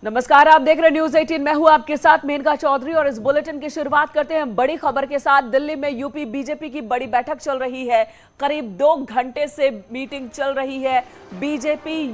नमस्कार, आप देख रहे हैं न्यूज 18। मैं हूं आपके साथ मेनका चौधरी और इस बुलेटिन की शुरुआत करते हैं बड़ी खबर के साथ। दिल्ली में यूपी बीजेपी की बड़ी बैठक चल रही है। करीब 2 घंटे से मीटिंग चल रही है।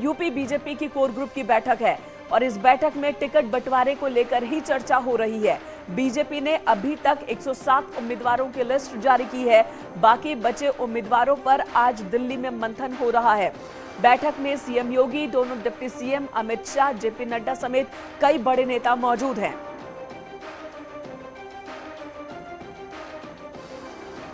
यूपी बीजेपी की कोर ग्रुप की बैठक है और इस बैठक में टिकट बंटवारे को लेकर ही चर्चा हो रही है। बीजेपी ने अभी तक 107 उम्मीदवारों की लिस्ट जारी की है। बाकी बचे उम्मीदवारों पर आज दिल्ली में मंथन हो रहा है। बैठक में सीएम योगी, दोनों deputy CM Amit Shah, JP Nadda समेत कई बड़े नेता मौजूद हैं।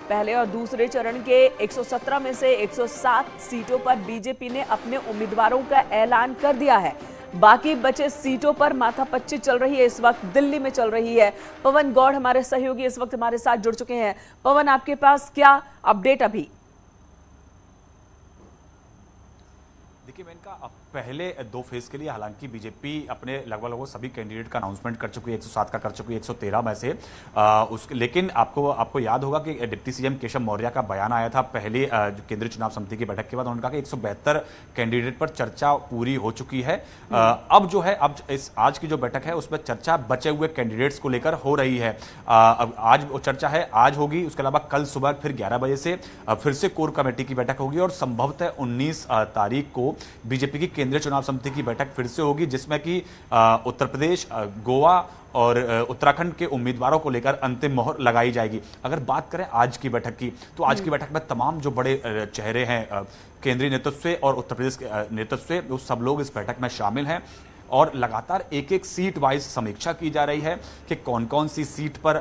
पहले और दूसरे चरण के 117 में से 107 सीटों पर बीजेपी ने अपने उम्मीदवारों का ऐलान कर दिया है। बाकी बचे सीटों पर माथापच्ची चल रही है। इस वक्त दिल्ली में चल रही है। पवन गौड़ हमारे सहयोगी इस वक्त हमारे साथ जुड़ चुके हैं। पवन, आपके पास क्या अपडेट अभी? देखिए मेनका, पहले 2 फेज के लिए हालांकि बीजेपी अपने लगभग सभी कैंडिडेट का अनाउंसमेंट कर चुकी है। 107 का कर चुकी है, 113 में से लेकिन आपको याद होगा कि डिप्टी सीएम केशव मौर्य का बयान आया था पहले केंद्रीय चुनाव समिति की बैठक के बाद। उन्होंने कहा कि 172 कैंडिडेट पर चर्चा पूरी हो चुकी है। अब जो है इस आज की जो बैठक है उसमें चर्चा बचे हुए कैंडिडेट्स को लेकर हो रही है। आज वो चर्चा है, आज होगी। उसके अलावा कल सुबह फिर 11 बजे से फिर से कोर कमेटी की बैठक होगी और संभवतः 19 तारीख को बीजेपी की केंद्रीय चुनाव समिति की बैठक फिर से होगी, जिसमें कि उत्तर प्रदेश, गोवा और उत्तराखंड के उम्मीदवारों को लेकर अंतिम मोहर लगाई जाएगी। अगर बात करें आज की बैठक की, तो आज की बैठक में तमाम जो बड़े चेहरे हैं केंद्रीय नेतृत्व से और उत्तर प्रदेश के नेतृत्व से, वो सब लोग इस बैठक में शामिल हैं और लगातार एक सीट वाइज समीक्षा की जा रही है कि कौन कौन सी सीट पर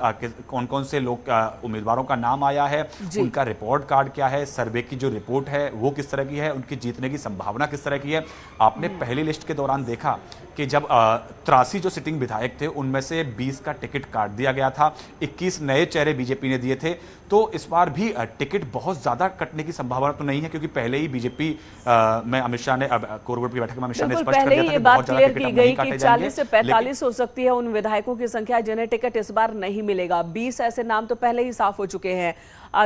कौन कौन से लोग उम्मीदवारों का नाम आया है, उनका रिपोर्ट कार्ड क्या है, सर्वे की जो रिपोर्ट है वो किस तरह की है, उनकी जीतने की संभावना किस तरह की है। आपने पहली लिस्ट के दौरान देखा कि जब 83 जो सिटिंग विधायक थे उनमें से 20 का टिकट काट दिया गया था, 21 नए चेहरे बीजेपी ने दिए थे। तो इस बार भी टिकट बहुत ज्यादा कटने की संभावना तो नहीं है, क्योंकि पहले ही बीजेपी में अमित शाह ने कोर ग्रुप की बैठक में अमित शाह ने स्पष्ट कर दिया था कि बहुत ज्यादा टिकट की गई कि 40 से 45 हो सकती है उन विधायकों की संख्या जिन्हें टिकट इस बार नहीं मिलेगा। 20 ऐसे नाम तो पहले ही साफ हो चुके हैं।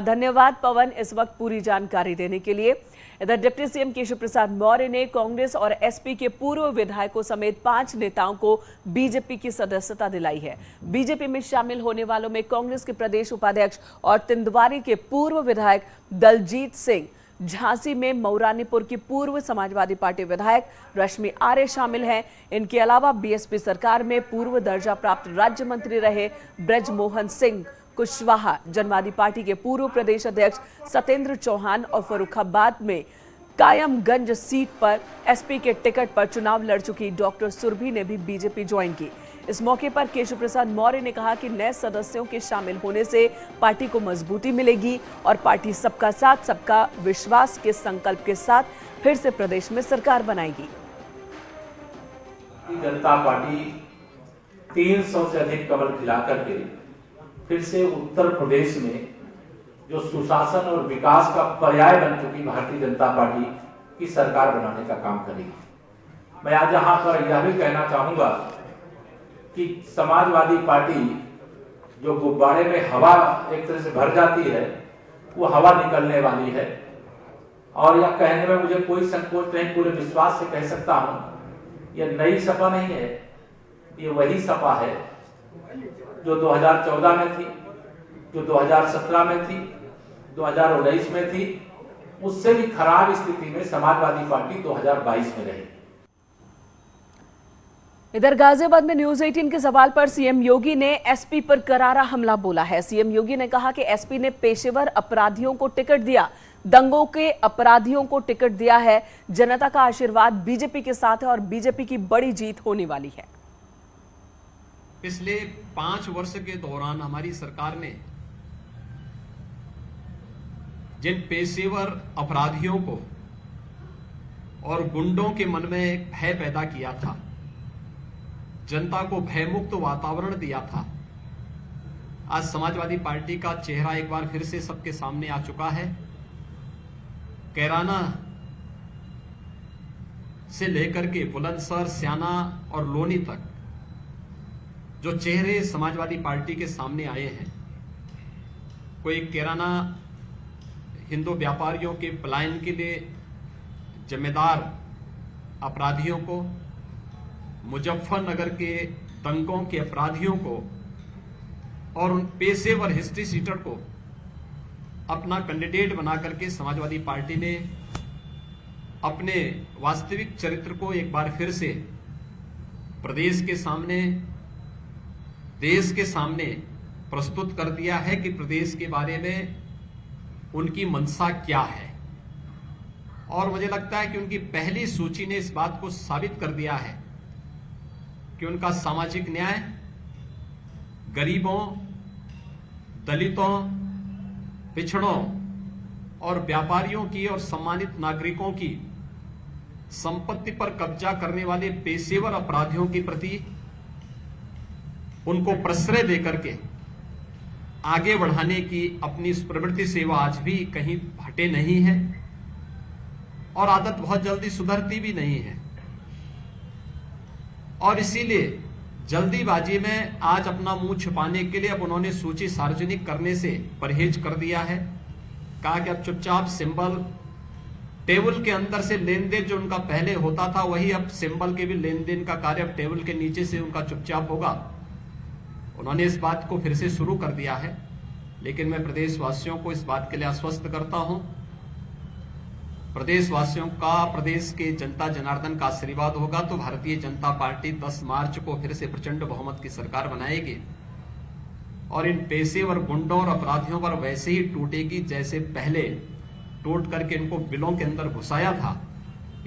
धन्यवाद पवन इस वक्त पूरी जानकारी देने के लिए। इधर डिप्टी सीएम केशव प्रसाद मौर्य ने कांग्रेस और एसपी के पूर्व विधायकों समेत 5 नेताओं को बीजेपी की सदस्यता दिलाई है। बीजेपी में शामिल होने वालों में कांग्रेस के प्रदेश उपाध्यक्ष और तिंदवारी के पूर्व विधायक दलजीत सिंह, झांसी में मऊरानीपुर की पूर्व समाजवादी पार्टी विधायक रश्मि आर्य शामिल हैं। इनके अलावा बीएसपी सरकार में पूर्व दर्जा प्राप्त राज्य मंत्री रहे ब्रजमोहन सिंह कुशवाहा, जनवादी पार्टी के पूर्व प्रदेश अध्यक्ष सत्येंद्र चौहान और फर्रुखाबाद में कायमगंज सीट पर एसपी के टिकट पर चुनाव लड़ चुकी डॉक्टर सुरभि ने भी बीजेपी ज्वाइन की। इस मौके पर केशव प्रसाद मौर्य ने कहा कि नए सदस्यों के शामिल होने से पार्टी को मजबूती मिलेगी और पार्टी सबका साथ सबका विश्वास के संकल्प के साथ फिर से प्रदेश में सरकार बनाएगी। जनता पार्टी 300 से अधिक कमल खिला करके फिर से उत्तर प्रदेश में जो सुशासन और विकास का पर्याय बन चुकी भारतीय जनता पार्टी की सरकार बनाने का काम करेगी। मैं आज यहां पर यह भी कहना चाहूंगा कि समाजवादी पार्टी जो गुब्बारे में हवा एक तरह से भर जाती है, वो हवा निकलने वाली है और यह कहने में मुझे कोई संकोच नहीं, पूरे विश्वास से कह सकता हूं यह नई सपा नहीं है, ये वही सपा है जो 2014 में थी, जो 2017 में थी, 2019 में थी। उससे भी खराब स्थिति में समाजवादी पार्टी 2022 में रही। इधर गाजियाबाद में न्यूज 18 के सवाल पर सीएम योगी ने एसपी पर करारा हमला बोला है। सीएम योगी ने कहा कि एसपी ने पेशेवर अपराधियों को टिकट दिया, दंगों के अपराधियों को टिकट दिया है। जनता का आशीर्वाद बीजेपी के साथ है और बीजेपी की बड़ी जीत होने वाली है। पिछले 5 वर्ष के दौरान हमारी सरकार ने जिन पेशेवर अपराधियों को और गुंडों के मन में एक भय पैदा किया था, जनता को भयमुक्त वातावरण दिया था, आज समाजवादी पार्टी का चेहरा एक बार फिर से सबके सामने आ चुका है। कैराना से लेकर के बुलंदशहर, स्याना और लोनी तक जो चेहरे समाजवादी पार्टी के सामने आए हैं, कोई कैराना हिंदू व्यापारियों के पलायन के लिए जिम्मेदार अपराधियों को, मुजफ्फरनगर के दंगों के अपराधियों को और उन पेशेवर हिस्ट्री सीटर को अपना कैंडिडेट बना करके समाजवादी पार्टी ने अपने वास्तविक चरित्र को एक बार फिर से प्रदेश के सामने, देश के सामने प्रस्तुत कर दिया है कि प्रदेश के बारे में उनकी मंशा क्या है। और मुझे लगता है कि उनकी पहली सूची ने इस बात को साबित कर दिया है कि उनका सामाजिक न्याय, गरीबों, दलितों, पिछड़ों और व्यापारियों की और सम्मानित नागरिकों की संपत्ति पर कब्जा करने वाले पेशेवर अपराधियों के प्रति उनको प्रश्रय देकर के आगे बढ़ाने की अपनी इस प्रवृत्ति से वो आज भी कहीं हटे नहीं है और आदत बहुत जल्दी सुधरती भी नहीं है। और इसीलिए जल्दीबाजी में आज अपना मुंह छुपाने के लिए अब उन्होंने सूची सार्वजनिक करने से परहेज कर दिया है। कहा कि अब चुपचाप सिंबल टेबल के अंदर से लेन देन जो उनका पहले होता था वही अब सिंबल के भी लेन देन का कार्य अब टेबल के नीचे से उनका चुपचाप होगा। उन्होंने इस बात को फिर से शुरू कर दिया है। लेकिन मैं प्रदेशवासियों को इस बात के लिए आश्वस्त करता हूं, प्रदेशवासियों का, प्रदेश के जनता जनार्दन का आशीर्वाद होगा तो भारतीय जनता पार्टी 10 मार्च को फिर से प्रचंड बहुमत की सरकार बनाएगी और इन पेशेवर गुंडों और अपराधियों पर वैसे ही टूटेगी जैसे पहले टूट करके इनको बिलों के अंदर घुसाया था।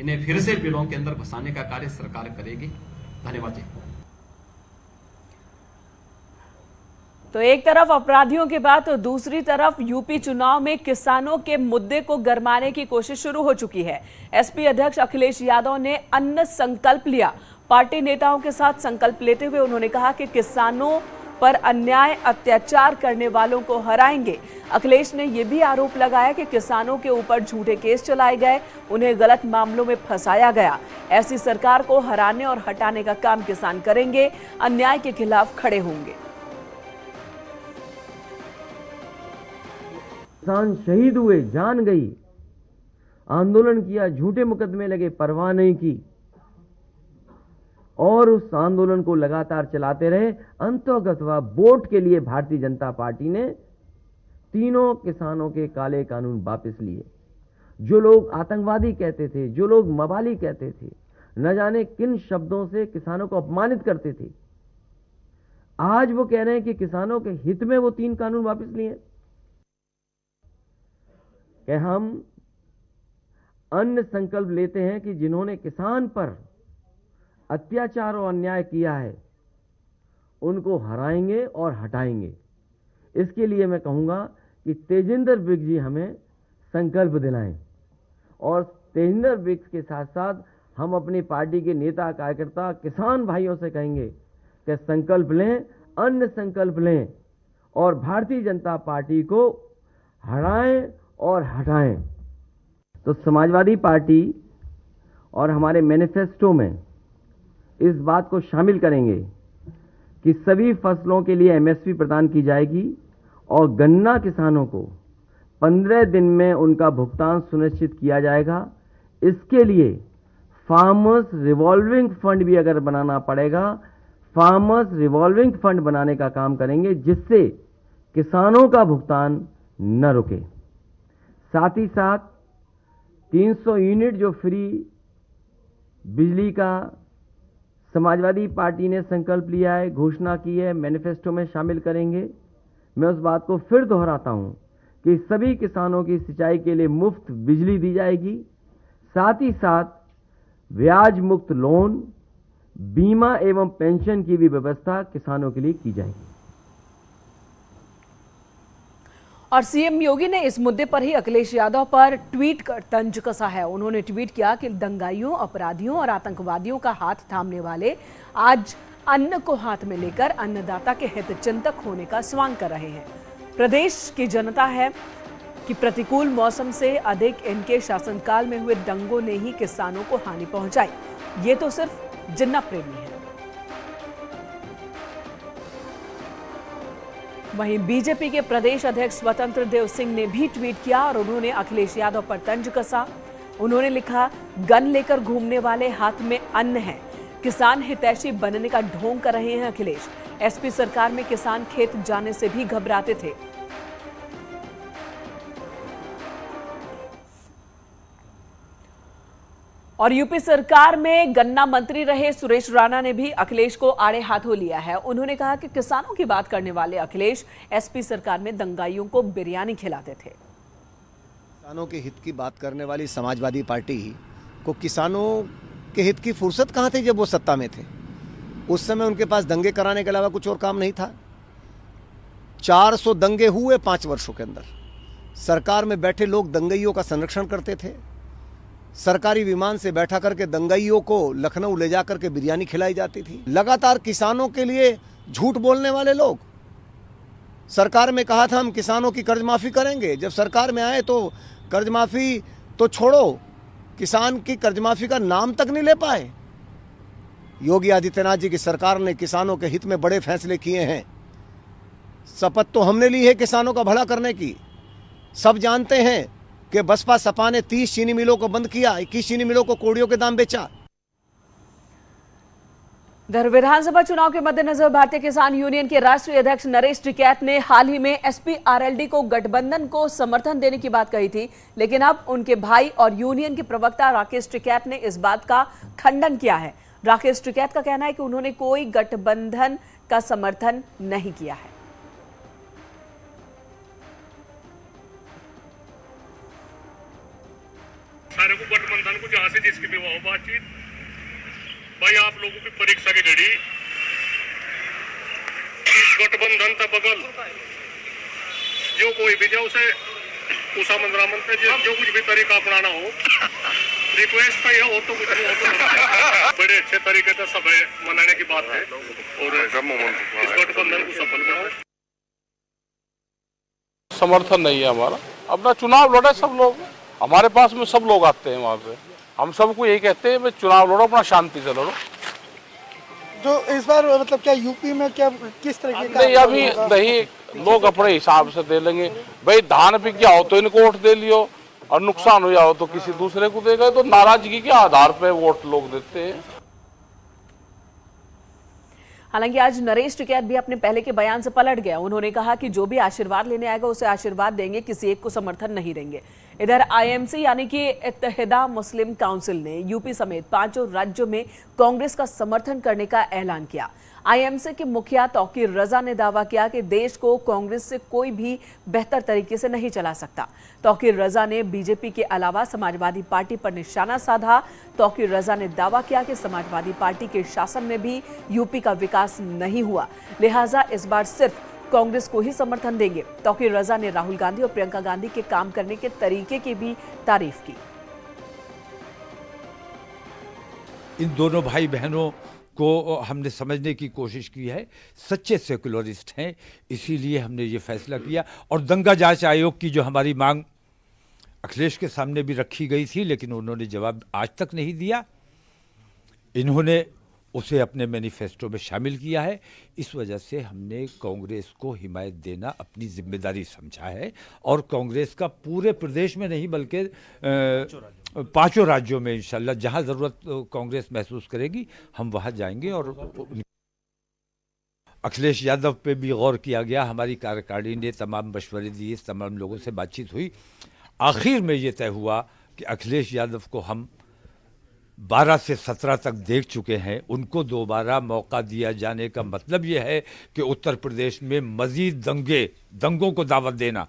इन्हें फिर से बिलों के अंदर घुसाने का कार्य सरकार करेगी। धन्यवाद जी। तो एक तरफ अपराधियों की बात तो दूसरी तरफ यूपी चुनाव में किसानों के मुद्दे को गरमाने की कोशिश शुरू हो चुकी है। एसपी अध्यक्ष अखिलेश यादव ने अन्न संकल्प लिया। पार्टी नेताओं के साथ संकल्प लेते हुए उन्होंने कहा कि किसानों पर अन्याय अत्याचार करने वालों को हराएंगे। अखिलेश ने यह भी आरोप लगाया कि किसानों के ऊपर झूठे केस चलाए गए, उन्हें गलत मामलों में फंसाया गया। ऐसी सरकार को हराने और हटाने का काम किसान करेंगे, अन्याय के खिलाफ खड़े होंगे। किसान शहीद हुए, जान गई, आंदोलन किया, झूठे मुकदमे लगे, परवाह नहीं की और उस आंदोलन को लगातार चलाते रहे। अंततः वोट के लिए भारतीय जनता पार्टी ने तीनों किसानों के काले कानून वापस लिए। जो लोग आतंकवादी कहते थे, जो लोग मवाली कहते थे, न जाने किन शब्दों से किसानों को अपमानित करते थे, आज वो कह रहे हैं कि किसानों के हित में वो 3 कानून वापस लिए कि हम अन्न संकल्प लेते हैं कि जिन्होंने किसान पर अत्याचार और अन्याय किया है उनको हराएंगे और हटाएंगे। इसके लिए मैं कहूंगा कि तेजिंदर विक जी हमें संकल्प दिलाएं और तेजिंदर विक के साथ साथ हम अपनी पार्टी के नेता, कार्यकर्ता, किसान भाइयों से कहेंगे कि संकल्प लें, अन्न संकल्प लें और भारतीय जनता पार्टी को हराएं और हटाएं। तो समाजवादी पार्टी और हमारे मैनिफेस्टो में इस बात को शामिल करेंगे कि सभी फसलों के लिए एमएसपी प्रदान की जाएगी और गन्ना किसानों को 15 दिन में उनका भुगतान सुनिश्चित किया जाएगा। इसके लिए फार्मर्स रिवॉल्विंग फंड भी अगर बनाना पड़ेगा, फार्मर्स रिवॉल्विंग फंड बनाने का काम करेंगे जिससे किसानों का भुगतान न रुके। साथ ही साथ 300 यूनिट जो फ्री बिजली का समाजवादी पार्टी ने संकल्प लिया है, घोषणा की है, मैनिफेस्टो में शामिल करेंगे। मैं उस बात को फिर दोहराता हूं कि सभी किसानों की सिंचाई के लिए मुफ्त बिजली दी जाएगी। साथ ही साथ ब्याज मुक्त लोन, बीमा एवं पेंशन की भी व्यवस्था किसानों के लिए की जाएगी। और सीएम योगी ने इस मुद्दे पर ही अखिलेश यादव पर ट्वीट कर तंज कसा है। उन्होंने ट्वीट किया कि दंगाइयों, अपराधियों और आतंकवादियों का हाथ थामने वाले आज अन्न को हाथ में लेकर अन्नदाता के हित चिंतक होने का स्वांग कर रहे हैं। प्रदेश की जनता है कि प्रतिकूल मौसम से अधिक इनके शासनकाल में हुए दंगों ने ही किसानों को हानि पहुंचाई। ये तो सिर्फ जिन्ना प्रेमी है। वहीं बीजेपी के प्रदेश अध्यक्ष स्वतंत्र देव सिंह ने भी ट्वीट किया और उन्होंने अखिलेश यादव पर तंज कसा। उन्होंने लिखा, गन लेकर घूमने वाले हाथ में अन्न है, किसान हितैषी बनने का ढोंग कर रहे हैं अखिलेश। एसपी सरकार में किसान खेत जाने से भी घबराते थे। और यूपी सरकार में गन्ना मंत्री रहे सुरेश राणा ने भी अखिलेश को आड़े हाथों लिया है। उन्होंने कहा कि किसानों की बात करने वाले अखिलेश एसपी सरकार में दंगाइयों को बिरयानी खिलाते थे। किसानों के हित की बात करने वाली समाजवादी पार्टी को किसानों के हित की फुर्सत कहाँ थी जब वो सत्ता में थे? उस समय उनके पास दंगे कराने के अलावा कुछ और काम नहीं था। 400 दंगे हुए 5 वर्षों के अंदर। सरकार में बैठे लोग दंगइयों का संरक्षण करते थे। सरकारी विमान से बैठा करके दंगइयों को लखनऊ ले जा करके बिरयानी खिलाई जाती थी। लगातार किसानों के लिए झूठ बोलने वाले लोग। सरकार में कहा था हम किसानों की कर्ज माफी करेंगे, जब सरकार में आए तो कर्ज माफी तो छोड़ो, किसान की कर्ज माफी का नाम तक नहीं ले पाए। योगी आदित्यनाथ जी की सरकार ने किसानों के हित में बड़े फैसले किए हैं। शपथ तो हमने ली है किसानों का भला करने की। सब जानते हैं कि बसपा सपा ने 30 चीनी मिलों को बंद किया, 21 चीनी मिलों को कोड़ियों के दाम बेचा। इधर विधानसभा चुनाव के मद्देनजर भारतीय किसान यूनियन के राष्ट्रीय अध्यक्ष नरेश टिकैत ने हाल ही में एसपी आरएलडी को गठबंधन को समर्थन देने की बात कही थी, लेकिन अब उनके भाई और यूनियन के प्रवक्ता राकेश टिकैत ने इस बात का खंडन किया है। राकेश टिकैत का कहना है कि उन्होंने कोई गठबंधन का समर्थन नहीं किया है। सारे को गठबंधन को जहां से जिसकी भी वो बातचीत, भाई आप लोगों की परीक्षा की घड़ी इस गठबंधन तक बगल जो कोई भी जाए उसे उषा मंत्रामन पे जो कुछ भी तरीका अपनाना हो, रिक्वेस्ट का यह हो तो कुछ हो तो बड़े अच्छे तरीके से सब मनाने की बात है और इस गठबंधन को सफल बनाओ। समर्थन नहीं है हमारा, अपना चुनाव लड़े सब लोग। हमारे पास में सब लोग आते हैं वहाँ पे, हम सबको यही कहते हैं भाई चुनाव लड़ो, अपना शांति से लड़ो। जो इस बार मतलब क्या यूपी में क्या किस तरीके का नहीं अभी नहीं, लोग अपने हिसाब से दे लेंगे। भाई धान बिक गया हो तो इनको वोट दे लियो और नुकसान हो जाओ तो किसी दूसरे को देगा, तो नाराजगी के आधार पे वोट लोग देते हैं। हालांकि आज नरेश टिकैत भी अपने पहले के बयान से पलट गया। उन्होंने कहा कि जो भी आशीर्वाद लेने आएगा उसे आशीर्वाद देंगे, किसी एक को समर्थन नहीं देंगे। इधर आईएमसी यानी कि इत्तेहाद मुस्लिम काउंसिल ने यूपी समेत 5 राज्यों में कांग्रेस का समर्थन करने का ऐलान किया। आईएमसी के मुखिया तौकीर रजा ने दावा किया कि देश को कांग्रेस से कोई भी बेहतर तरीके से नहीं चला सकता। तौकीर रजा ने बीजेपी के अलावा समाजवादी पार्टी पर निशाना साधा। तौकीर रजा ने दावा किया कि समाजवादी पार्टी के शासन में भी यूपी का विकास नहीं हुआ, लिहाजा इस बार सिर्फ कांग्रेस को ही समर्थन देंगे। तौकीर रजा ने राहुल गांधी और प्रियंका गांधी के काम करने के तरीके की भी तारीफ की। इन दोनों भाई बहनों को हमने समझने की कोशिश की है, सच्चे सेकुलरिस्ट हैं, इसीलिए हमने ये फैसला किया। और दंगा जांच आयोग की जो हमारी मांग अखिलेश के सामने भी रखी गई थी, लेकिन उन्होंने जवाब आज तक नहीं दिया। इन्होंने उसे अपने मैनिफेस्टो में शामिल किया है। इस वजह से हमने कांग्रेस को हिमायत देना अपनी जिम्मेदारी समझा है और कांग्रेस का पूरे प्रदेश में नहीं बल्कि 5 राज्यों में इंशाल्लाह जहां ज़रूरत कांग्रेस महसूस करेगी हम वहां जाएंगे। और अखिलेश यादव पे भी गौर किया गया, हमारी कार्यकारिणी ने तमाम मशवरे दिए, तमाम लोगों से बातचीत हुई। आखिर में ये तय हुआ कि अखिलेश यादव को हम 12 से 17 तक देख चुके हैं, उनको दोबारा मौका दिया जाने का मतलब यह है कि उत्तर प्रदेश में मजीद दंगों को दावत देना।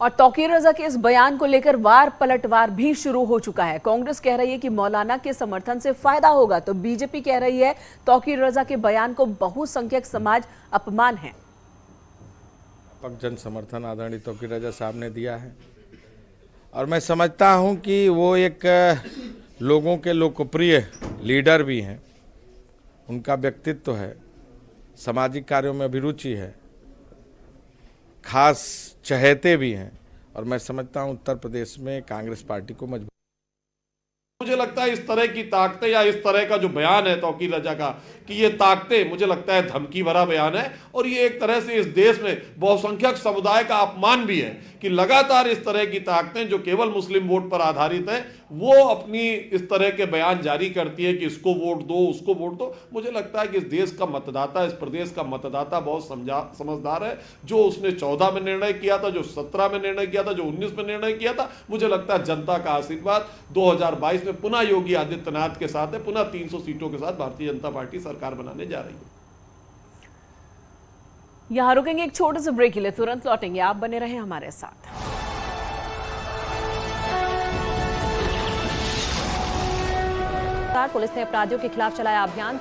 और तौकीर रजा के इस बयान को लेकर वार पलटवार भी शुरू हो चुका है। कांग्रेस कह रही है कि मौलाना के समर्थन से फायदा होगा, तो बीजेपी कह रही है तौकीर रजा के बयान को बहुसंख्यक समाज अपमान है। जन समर्थन आदरणीय तौकीर रजा साहब ने दिया है और मैं समझता हूं कि वो एक लोगों के लोकप्रिय लीडर भी हैं, उनका व्यक्तित्व है, सामाजिक कार्यों में अभिरुचि है, खास चहेते भी हैं और मैं समझता हूं उत्तर प्रदेश में कांग्रेस पार्टी को मजबूत मुझे लगता है इस तरह की ताकतें या इस तरह का जो बयान है तौकीर रजा का कि ये ताकतें, मुझे लगता है धमकी भरा बयान है और ये एक तरह से इस देश में बहुसंख्यक समुदाय का अपमान भी है कि लगातार इस तरह की ताकतें जो केवल मुस्लिम वोट पर आधारित है वो अपनी इस तरह के बयान जारी करती है कि इसको वोट दो, उसको वोट दो। मुझे लगता है कि इस देश का मतदाता, इस प्रदेश का मतदाता बहुत समझदार है। जो उसने 14 में निर्णय किया था, जो 17 में निर्णय किया था, जो 19 में निर्णय किया था, मुझे लगता है जनता का आशीर्वाद 2022 में पुनः योगी आदित्यनाथ के साथ है, पुनः 300 सीटों के साथ भारतीय जनता पार्टी सरकार बनाने जा रही है। यहां रुकेंगे एक छोटे से ब्रेक के लिए, तुरंत लौटेंगे, आप बने रहें हमारे साथ। पुलिस ने अपराधियों के खिलाफ चलाया अभियान।